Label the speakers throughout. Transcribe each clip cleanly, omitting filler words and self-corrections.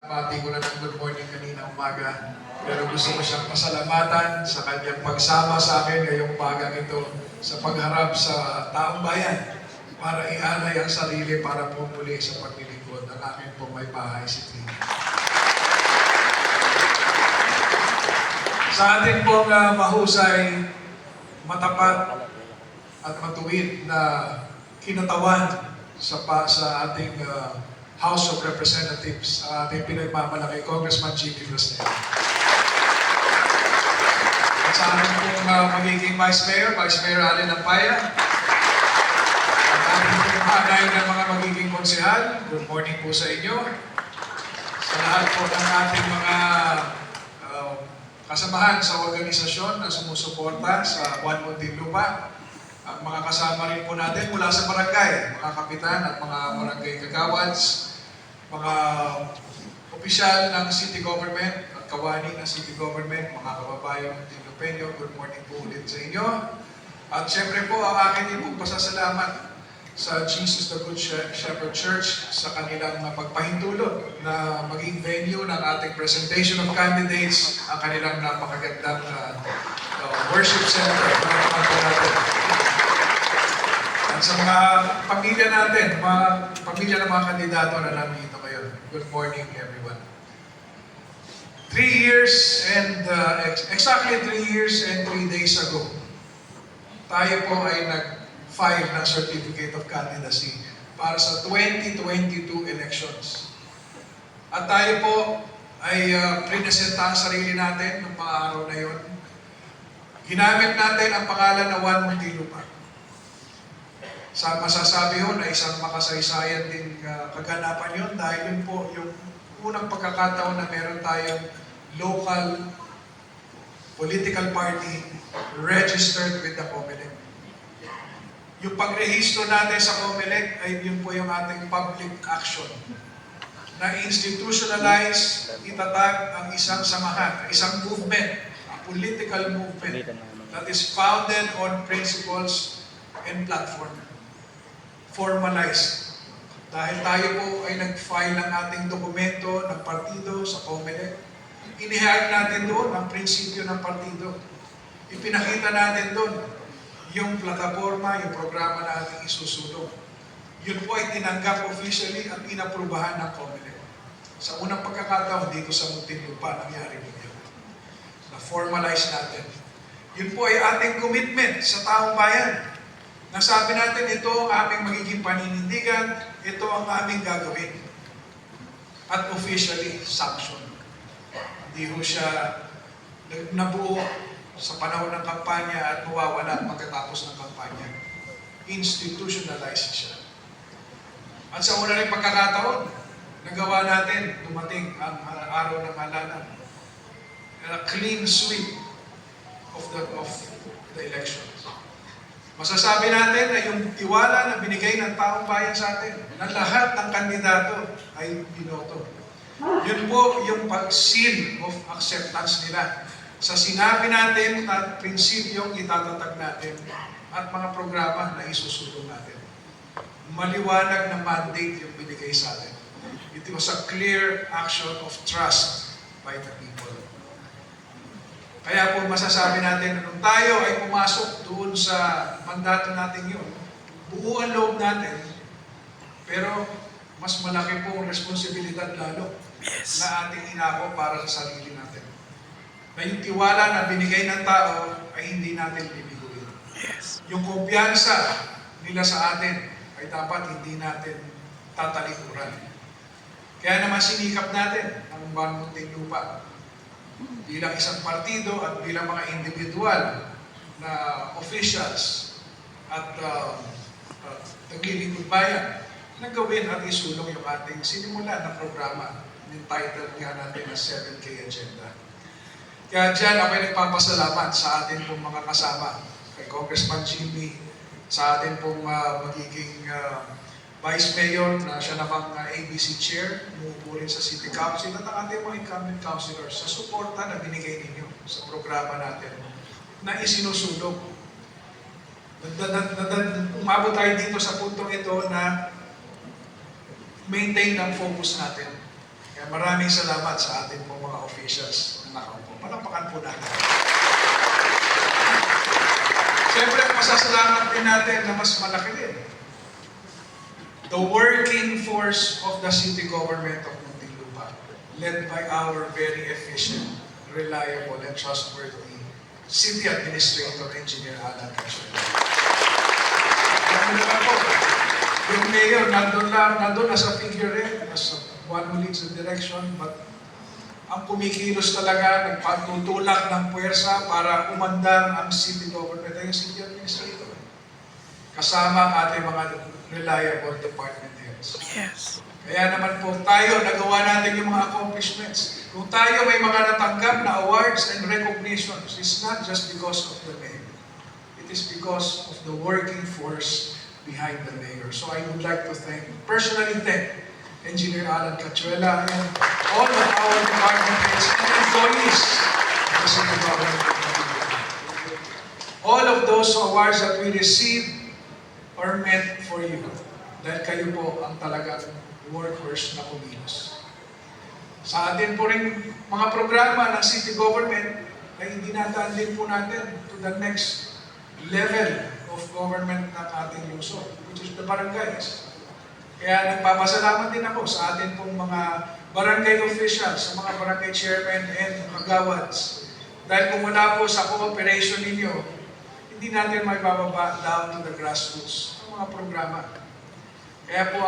Speaker 1: Pati ko na ng good morning kanina umaga. Pero gusto ko siyang pasalamatan sa kanyang pagsama sa akin ngayong umagang ito sa pagharap sa taong bayan para ialay ang sarili para pumuli sa paglilingkod ng aking pong may bahay si Trina. Sa atin pong mahusay, matapat at matuwid na kinatawan sa ating House of Representatives, ating pinagmamalaki, Congressman Jimmy Fresnel. At sa ating pong magiging Vice Mayor Allen Ampaya. At ating pong hanay ng mga magiging konsehal, good morning po sa inyo. Sa lahat po ng ating mga kasamahan sa organisasyon na sumusuporta sa Juan Muntinlupa, ang mga kasama rin po natin mula sa barangay, mga kapitan at mga barangay kagawads, mga opisyal ng city government at kawani ng city government, mga kababayan ng Tinlupeño, good morning po ulit sa inyo. At syempre po, ang akin din po pasasalamat sa Jesus the Good Shepherd Church sa kanilang pagpahintulot na maging venue ng ating presentation of candidates, ang kanilang napakagandang worship center. At sa mga pamilya natin, mga pamilya ng mga kandidato na nandito ngayon, good morning everyone. 3 years and exactly 3 years and 3 days ago, tayo po ay nag-file ng Certificate of Candidacy para sa 2022 elections. At tayo po ay prinesenta ang sarili natin ng mga araw na yon. Ginamit natin ang pangalan na Juan Muntinlupa. Sa masasabi ho na isang makasaysayan din kaganapan yun dahil yun po yung unang pagkakataon na meron tayong local political party registered with the COMELEC. Yung pagrehistro natin sa COMELEC ay yun po yung ating public action na institutionalize, itatag ang isang samahan, isang movement, a political movement that is founded on principles and platform. Formalized. Dahil tayo po ay nag-file ng ating dokumento ng partido sa COMELEC, inihayag natin doon ang prinsipyo ng partido. Ipinakita natin doon yung plataforma, yung programa na ating isusulong. Yun po ay tinanggap officially at inaprubahan ng COMELEC. Sa unang pagkakataon dito sa Muntinlupa, nangyari po yun. Na-formalize natin. Yun po ay ating commitment sa taong bayan. Nasabi natin, ito ang aming magiging paninindigan, ito ang aming gagawin. At officially, sanction. Hindi ho siya nabuo sa panahon ng kampanya at mawawala pagkatapos ng kampanya. Institutionalize siya. At sa una rin pagkakataon, nagawa natin, dumating ang araw ng halalan. A clean sweep of the elections. Masasabi natin na yung tiwala na binigay ng taong bayan sa atin, na lahat ng kandidato ay binoto. Yun po yung pag-seal of acceptance nila sa sinabi natin na prinsipyong itatatag natin at mga programa na isusulong natin. Maliwanag na mandate yung binigay sa atin. It was a clear action of trust by the people. Kaya po masasabi natin na nung tayo ay pumasok doon sa mandato natin yun, buo ang loob natin, pero mas malaki po ang responsibilidad lalo na ating inako para sa sarili natin. Na yung tiwala na binigay ng tao ay hindi natin bibiguin. Yung kumpiyansa nila sa atin ay dapat hindi natin tatalikuran. Kaya naman sinikap natin ang Juan Muntinlupa bilang isang partido at bilang mga individual na officials at naglilingkod bayan na gawin at isulong yung ating sinimulan na programa yung title nga natin na 7K Agenda. Kaya dyan ako'y nagpapasalamat sa atin pong mga kasama, kay Congressman Jimmy, sa atin pong magiging Vice Mayor na siya namang ABC Chair, umupo rin sa City Council at ang ating mga incumbent councilors sa suporta na binigay ninyo sa programa natin na isinusulong. Umabot tayo dito sa puntong ito na maintain ang focus natin. Kaya maraming salamat sa ating pong mga officials na nakaupo. Palakpakan po natin. Siyempre, masasalamat din natin na mas malaki din. The working force of the city government of Muntinlupa, led by our very efficient, reliable, and trustworthy City Administrator Engineer Alan Cachuela. Alam naman po, yung mayor, nandun as a figurehead, as one who leads the direction, but ang kumikilos talaga, nagpatutulak ng puwersa para umandar ang city government ay yung city administrator. Kasama ang ating mga reliable department heads.
Speaker 2: Yes.
Speaker 1: Kaya naman po tayo, nagawa natin yung mga accomplishments. Kung tayo may mga natanggap na awards and recognitions, it's not just because of the mayor. It is because of the working force behind the mayor. So I would like to personally thank Engineer Alan Cachuela and all of our department heads and employees of the city government. All of those awards that we received are meant for you. Dahil kayo po ang talagang workers na kumilos. Sa atin po rin mga programa ng city government ay dinadaan din po natin to the next level of government ng ating lungsod, which is the barangays. Kaya nagpapasalamat din ako sa atin pong mga barangay officials, sa mga barangay chairman and kagawads. Dahil kung wala po sa cooperation ninyo, hindi natin may bababa down to the grassroots ng mga programa. Kaya po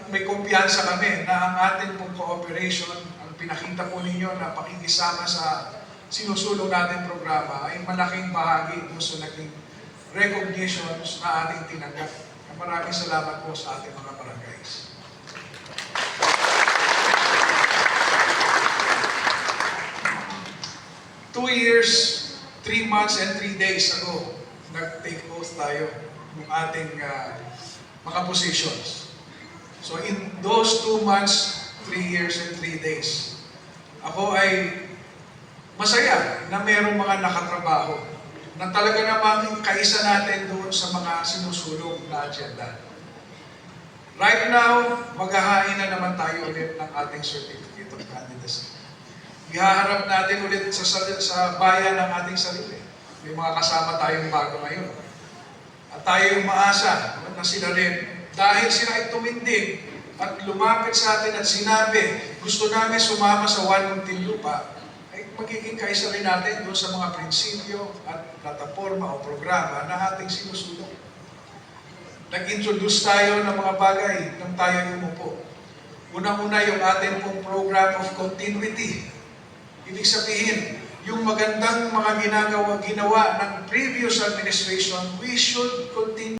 Speaker 1: may kumpiyansa kami na ang ating pong cooperation, ang pinakita po ninyo na pakikisama sa sinusulong natin programa ay malaking bahagi po sa naging recognitions na ating tinanggap. Maraming salamat po sa ating mga barangays. Two years, 3 months, and 3 days ago, nag-take oath tayo ng ating mga positions. So in those 2 months, 3 years, and 3 days, ako ay masaya na mayroong mga nakatrabaho na talaga namang kaisa natin doon sa mga sinusulong na agenda. Right now, maghahain na naman tayo ulit ng ating certificate of candidacy. Ihaharap natin ulit sa bayan ng ating sarili. May mga kasama tayong bago ngayon. At tayo yung maasa na sila rin, dahil sila ay tumindig at lumapit sa atin at sinabi, gusto namin sumama sa One Muntinlupa, ay magiging kaisa rin natin doon sa mga prinsipyo at plataforma o programa na ating sinusulong. Nag-introduce tayo ng mga bagay nang tayo umupo. Unang-una yung ating pong program of continuity. Ibig sabihin, yung magandang mga ginawa ng previous administration, we should